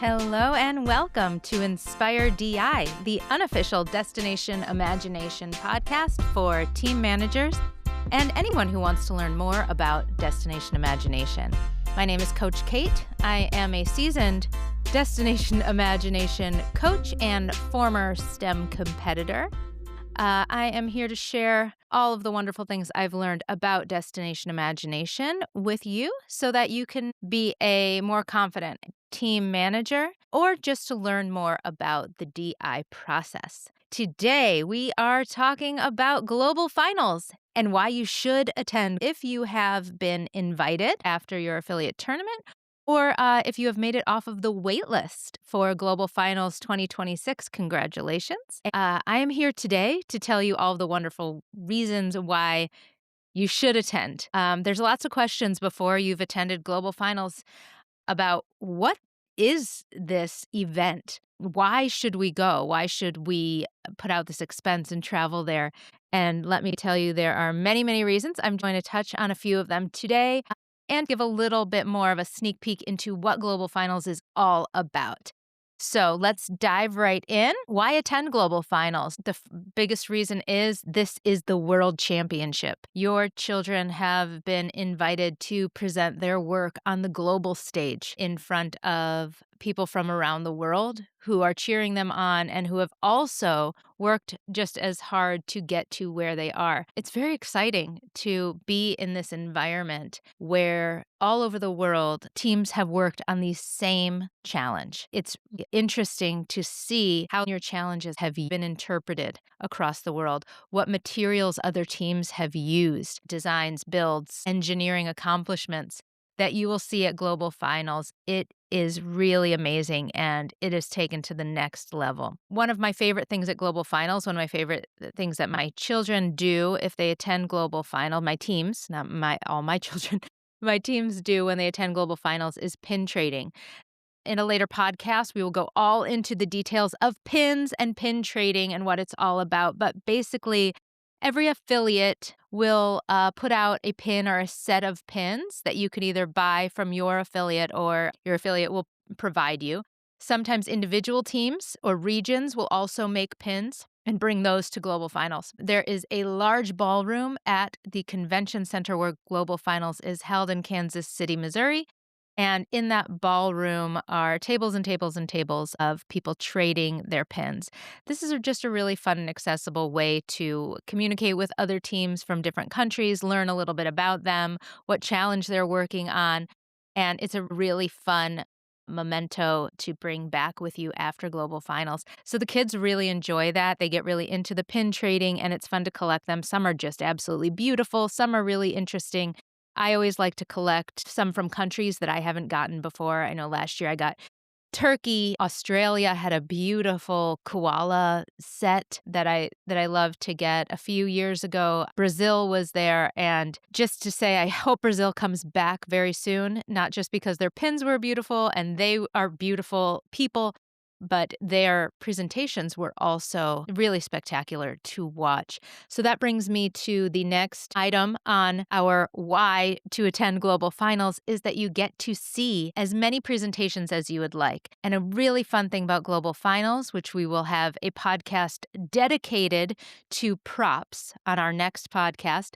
Hello and welcome to Inspire DI, the unofficial Destination Imagination podcast for team managers and anyone who wants to learn more about Destination Imagination. My name is Coach Kate. I am a seasoned Destination Imagination coach and former STEM competitor. I am here to share all of the wonderful things I've learned about Destination Imagination with you so that you can be a more confident team manager or just to learn more about the DI process. Today, we are talking about global finals and why you should attend if you have been invited after your affiliate tournament or if you have made it off of the wait list for Global Finals 2026, congratulations. I am here today to tell you all of the wonderful reasons why you should attend. There's lots of questions before you've attended Global Finals about what is this event? Why should we go? Why should we put out this expense and travel there? And let me tell you, there are many, many reasons. I'm going to touch on a few of them today and give a little bit more of a sneak peek into what Global Finals is all about. So let's dive right in. Why attend Global Finals? The biggest reason is this is the World Championship. Your children have been invited to present their work on the global stage in front of people from around the world who are cheering them on and who have also worked just as hard to get to where they are. It's very exciting to be in this environment where all over the world, teams have worked on the same challenge. It's interesting to see how your challenges have been interpreted across the world, what materials other teams have used, designs, builds, engineering accomplishments that you will see at Global Finals. It is really amazing, and it is taken to the next level. One of my favorite things at Global Finals, one of my favorite things that my children do if they attend Global Final, my teams, not all my children, my teams do when they attend Global Finals is pin trading. In a later podcast, we will go all into the details of pins and pin trading and what it's all about. But basically, every affiliate will put out a pin or a set of pins that you can either buy from your affiliate or your affiliate will provide you. Sometimes individual teams or regions will also make pins and bring those to Global Finals. There is a large ballroom at the convention center where Global Finals is held in Kansas City, Missouri. And in that ballroom are tables and tables and tables of people trading their pins. This is just a really fun and accessible way to communicate with other teams from different countries, learn a little bit about them, what challenge they're working on. And it's a really fun memento to bring back with you after Global Finals. So the kids really enjoy that. They get really into the pin trading and it's fun to collect them. Some are just absolutely beautiful. Some are really interesting. I always like to collect some from countries that I haven't gotten before. I know last year I got Turkey. Australia had a beautiful koala set that I love to get. A few years ago, Brazil was there. And just to say, I hope Brazil comes back very soon, not just because their pins were beautiful and they are beautiful people, but their presentations were also really spectacular to watch. So that brings me to the next item on our why to attend Global Finals is that you get to see as many presentations as you would like. And a really fun thing about Global Finals, which we will have a podcast dedicated to props on our next podcast.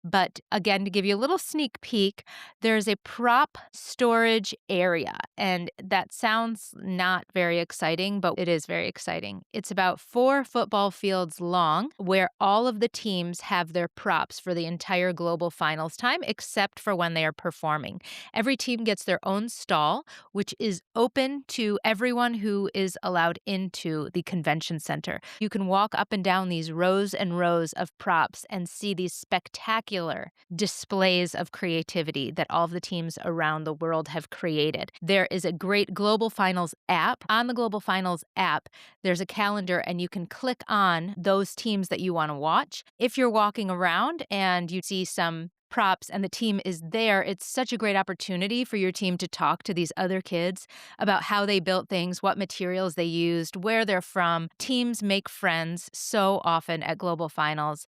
But again, to give you a little sneak peek, there's a prop storage area. And that sounds not very exciting, but it is very exciting. It's about 4 football fields long where all of the teams have their props for the entire Global Finals time, except for when they are performing. Every team gets their own stall, which is open to everyone who is allowed into the convention center. You can walk up and down these rows and rows of props and see these spectacular displays of creativity that all of the teams around the world have created. There is a great Global Finals app. On the Global Finals app, there's a calendar and you can click on those teams that you want to watch. If you're walking around and you see some props and the team is there, it's such a great opportunity for your team to talk to these other kids about how they built things, what materials they used, where they're from. Teams make friends so often at Global Finals.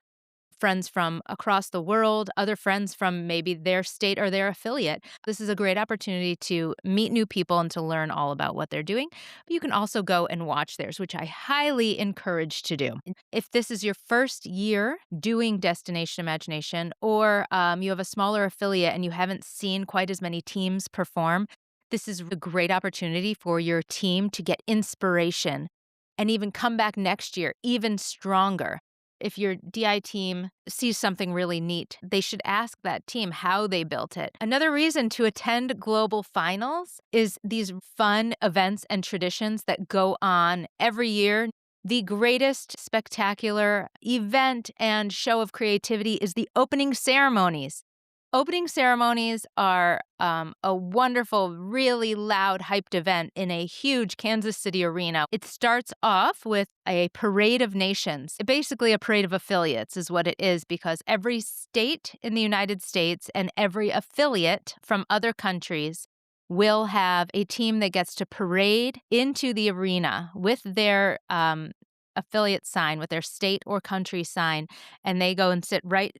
friends from across the world, other friends from maybe their state or their affiliate. This is a great opportunity to meet new people and to learn all about what they're doing. But you can also go and watch theirs, which I highly encourage to do. If this is your first year doing Destination Imagination, or you have a smaller affiliate and you haven't seen quite as many teams perform, this is a great opportunity for your team to get inspiration and even come back next year even stronger. If your DI team sees something really neat, they should ask that team how they built it. Another reason to attend global finals is these fun events and traditions that go on every year. The greatest spectacular event and show of creativity is the opening ceremonies. Opening ceremonies are a wonderful, really loud, hyped event in a huge Kansas City arena. It starts off with a parade of nations. Basically, a parade of affiliates is what it is, because every state in the United States and every affiliate from other countries will have a team that gets to parade into the arena with their affiliate sign, with their state or country sign, and they go and sit right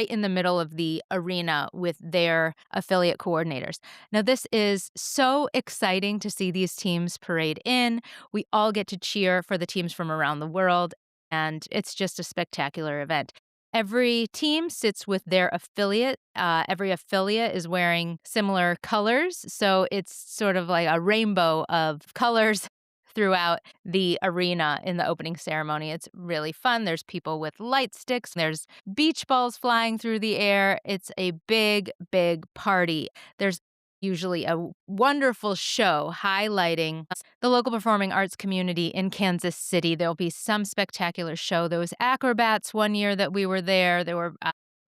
in the middle of the arena with their affiliate coordinators. Now, this is so exciting to see these teams parade in. We all get to cheer for the teams from around the world, and it's just a spectacular event. Every team sits with their affiliate. Every affiliate is wearing similar colors, so it's sort of like a rainbow of colors throughout the arena in the opening ceremony. It's really fun. There's people with light sticks, there's beach balls flying through the air. It's a big, big party. There's usually a wonderful show highlighting the local performing arts community in Kansas City. There'll be some spectacular show. There was acrobats one year that we were there. There were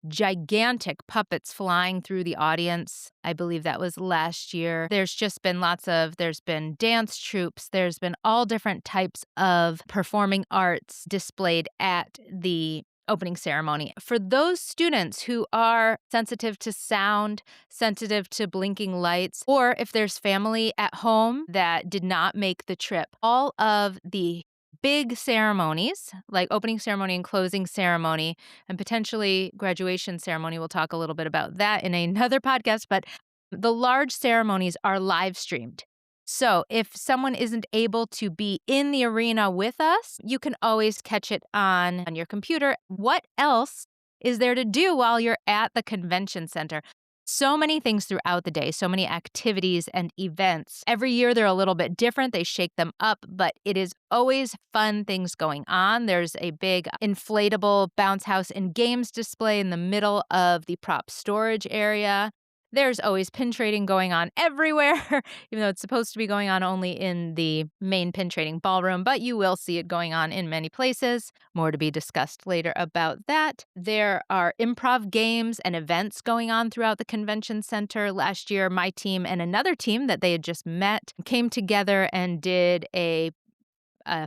gigantic puppets flying through the audience. I believe that was last year. There's been dance troupes. There's been all different types of performing arts displayed at the opening ceremony. For those students who are sensitive to sound, sensitive to blinking lights, or if there's family at home that did not make the trip, all of the big ceremonies like opening ceremony and closing ceremony and potentially graduation ceremony, we'll talk a little bit about that in another podcast, but the large ceremonies are live streamed. So if someone isn't able to be in the arena with us, you can always catch it on your computer. What else is there to do while you're at the convention center? So many things throughout the day, so many activities and events. Every year they're a little bit different. They shake them up, but it is always fun things going on. There's a big inflatable bounce house and games display in the middle of the prop storage area. There's always pin trading going on everywhere, even though it's supposed to be going on only in the main pin trading ballroom, but you will see it going on in many places. More to be discussed later about that. There are improv games and events going on throughout the convention center. Last year, my team and another team that they had just met came together and did a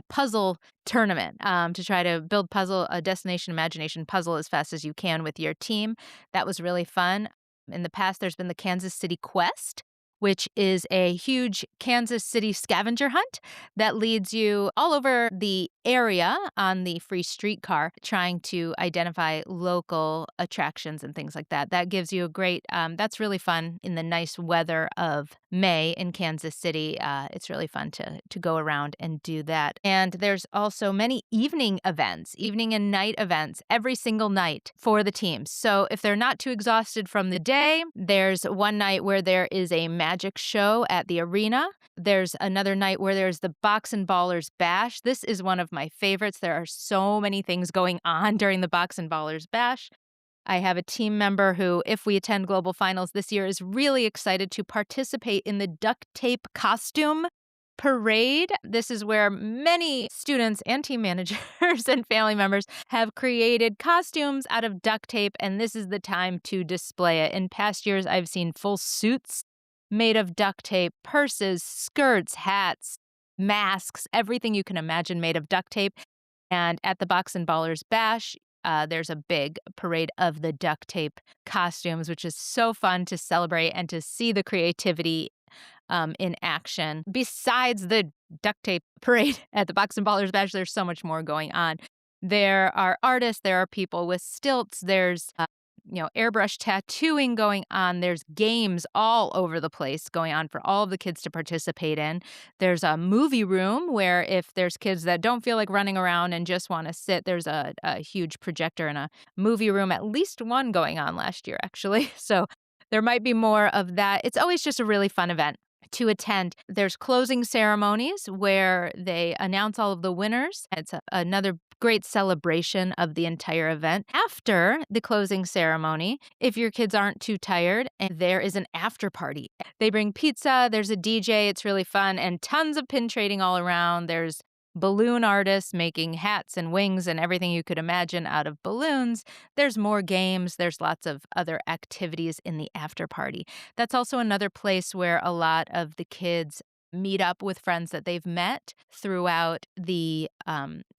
puzzle tournament to try to build a Destination Imagination puzzle as fast as you can with your team. That was really fun. In the past, there's been the Kansas City Quest, which is a huge Kansas City scavenger hunt that leads you all over the area on the free streetcar trying to identify local attractions and things like that. That gives you a great, that's really fun in the nice weather of May in Kansas City. It's really fun to go around and do that. And there's also many evening events, evening and night events every single night for the teams. So if they're not too exhausted from the day, there's one night where there is a magic show at the arena. There's another night where there's the Box and Ballers Bash. This is one of my favorites. There are so many things going on during the Box and Ballers Bash. I have a team member who, if we attend global finals this year, is really excited to participate in the duct tape costume parade. This is where many students and team managers and family members have created costumes out of duct tape, and this is the time to display it. In past years, I've seen full suits made of duct tape, purses, skirts, hats, masks, everything you can imagine made of duct tape. And at the Box and Ballers Bash, there's a big parade of the duct tape costumes, which is so fun to celebrate and to see the creativity in action. Besides the duct tape parade at the Box and Ballers Bash, there's so much more going on. There are artists, there are people with stilts, there's airbrush tattooing going on. There's games all over the place going on for all of the kids to participate in. There's a movie room where if there's kids that don't feel like running around and just want to sit, there's a huge projector in a movie room, at least one going on last year, actually. So there might be more of that. It's always just a really fun event to attend. There's closing ceremonies where they announce all of the winners. It's another great celebration of the entire event. After the closing ceremony, if your kids aren't too tired, and there is an after party. They bring pizza, there's a DJ, it's really fun, and tons of pin trading all around. There's balloon artists making hats and wings and everything you could imagine out of balloons. There's more games. There's lots of other activities in the after party. That's also another place where a lot of the kids meet up with friends that they've met throughout the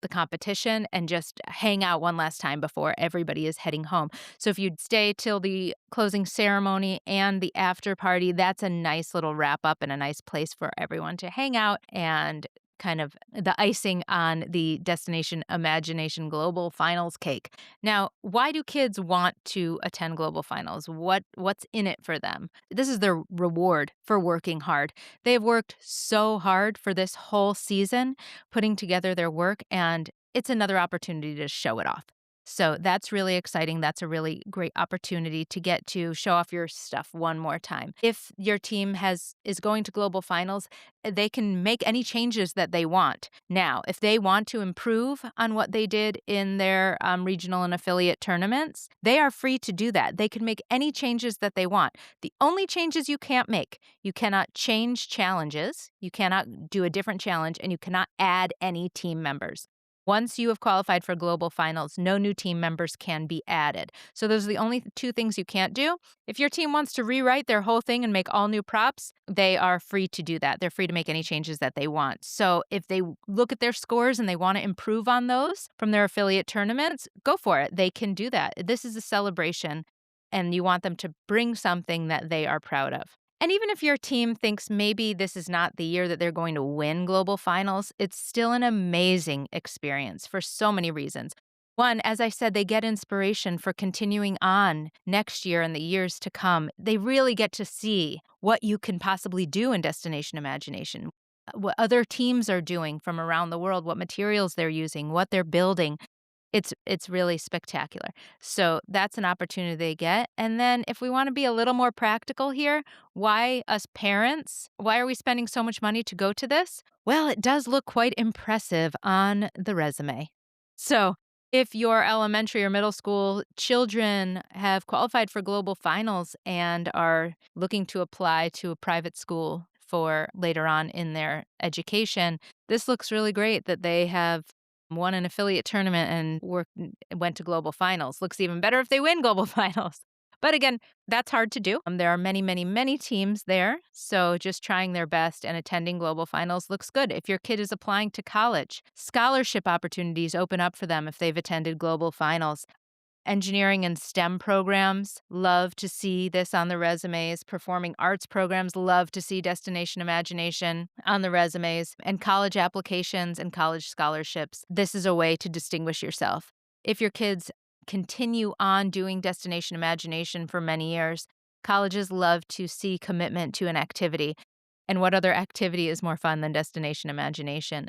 competition and just hang out one last time before everybody is heading home. So if you'd stay till the closing ceremony and the after party, that's a nice little wrap up and a nice place for everyone to hang out and kind of the icing on the Destination Imagination Global Finals cake. Now, why do kids want to attend Global Finals? What's in it for them? This is their reward for working hard. They have worked so hard for this whole season, putting together their work, and it's another opportunity to show it off. So that's really exciting. That's a really great opportunity to get to show off your stuff one more time. If your team is going to global finals, they can make any changes that they want. Now, if they want to improve on what they did in their regional and affiliate tournaments, they are free to do that. They can make any changes that they want. The only changes you can't make, you cannot change challenges, you cannot do a different challenge, and you cannot add any team members. Once you have qualified for global finals, no new team members can be added. So those are the only two things you can't do. If your team wants to rewrite their whole thing and make all new props, they are free to do that. They're free to make any changes that they want. So if they look at their scores and they want to improve on those from their affiliate tournaments, go for it. They can do that. This is a celebration, and you want them to bring something that they are proud of. And even if your team thinks maybe this is not the year that they're going to win global finals, it's still an amazing experience for so many reasons. One, as I said, they get inspiration for continuing on next year and the years to come. They really get to see what you can possibly do in Destination Imagination, what other teams are doing from around the world, what materials they're using, what they're building. It's really spectacular. So that's an opportunity they get. And then if we want to be a little more practical here, why us parents? Why are we spending so much money to go to this? Well, it does look quite impressive on the resume. So if your elementary or middle school children have qualified for global finals and are looking to apply to a private school for later on in their education, this looks really great that they have won an affiliate tournament and went to global finals. Looks even better if they win global finals. But again, that's hard to do. There are many, many, many teams there. So just trying their best and attending global finals looks good. If your kid is applying to college, scholarship opportunities open up for them if they've attended global finals. Engineering and STEM programs love to see this on the resumes. Performing arts programs love to see Destination Imagination on the resumes. And college applications and college scholarships. This is a way to distinguish yourself. If your kids continue on doing Destination Imagination for many years, colleges love to see commitment to an activity. And what other activity is more fun than Destination Imagination?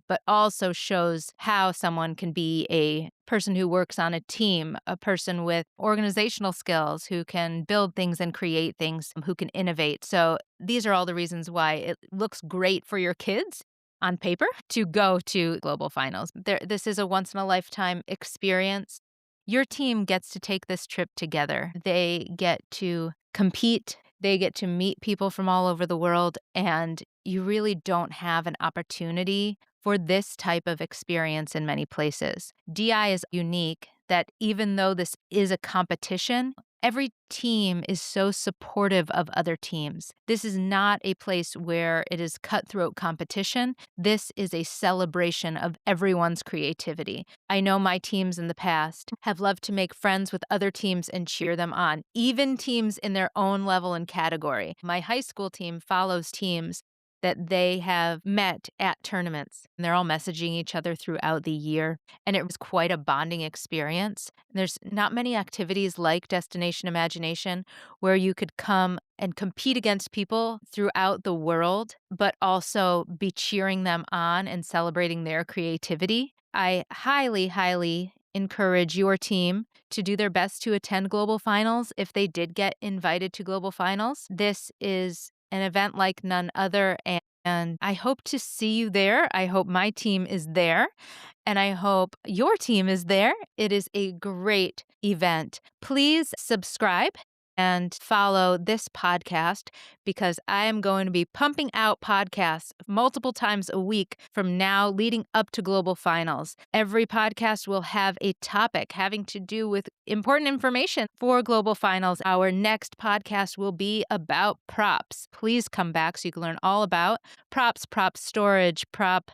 But also shows how someone can be a person who works on a team, a person with organizational skills, who can build things and create things, who can innovate. So these are all the reasons why it looks great for your kids on paper to go to global finals. This is a once-in-a-lifetime experience. Your team gets to take this trip together. They get to compete. They get to meet people from all over the world, and you really don't have an opportunity for this type of experience in many places. DI is unique that even though this is a competition, every team is so supportive of other teams. This is not a place where it is cutthroat competition. This is a celebration of everyone's creativity. I know my teams in the past have loved to make friends with other teams and cheer them on, even teams in their own level and category. My high school team follows teams that they have met at tournaments. And they're all messaging each other throughout the year. And it was quite a bonding experience. There's not many activities like Destination Imagination where you could come and compete against people throughout the world, but also be cheering them on and celebrating their creativity. I highly, highly encourage your team to do their best to attend Global Finals if they did get invited to Global Finals. This is an event like none other, and I hope to see you there. I hope my team is there, and I hope your team is there. It is a great event. Please subscribe and follow this podcast because I am going to be pumping out podcasts multiple times a week from now leading up to Global Finals. Every podcast will have a topic having to do with important information for Global Finals. Our next podcast will be about props. Please come back so you can learn all about props, prop storage, prop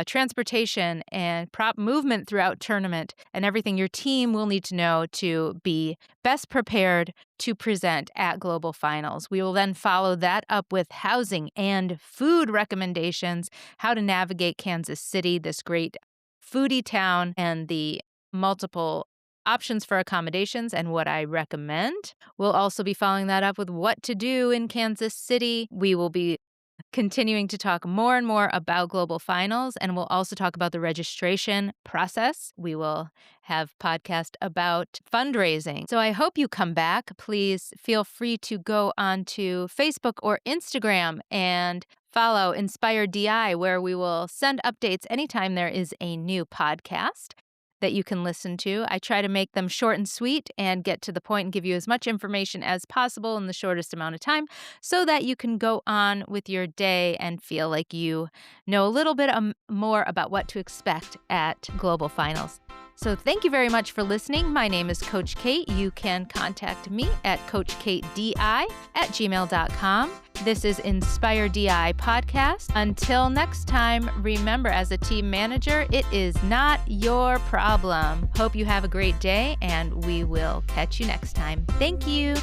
transportation, and prop movement throughout tournament, and everything your team will need to know to be best prepared to present at Global Finals. We will then follow that up with housing and food recommendations, how to navigate Kansas City, this great foodie town, and the multiple options for accommodations and what I recommend. We'll also be following that up with what to do in Kansas City. We will be continuing to talk more and more about Global Finals, and we'll also talk about the registration process. We will have podcast about fundraising. So I hope you come back. Please feel free to go onto Facebook or Instagram and follow Inspire DI, where we will send updates anytime there is a new podcast that you can listen to. I try to make them short and sweet and get to the point and give you as much information as possible in the shortest amount of time so that you can go on with your day and feel like you know a little bit more about what to expect at Global Finals. So thank you very much for listening. My name is Coach Kate. You can contact me at CoachKateDI@gmail.com. This is Inspire DI Podcast. Until next time, remember, as a team manager, it is not your problem. Hope you have a great day, and we will catch you next time. Thank you.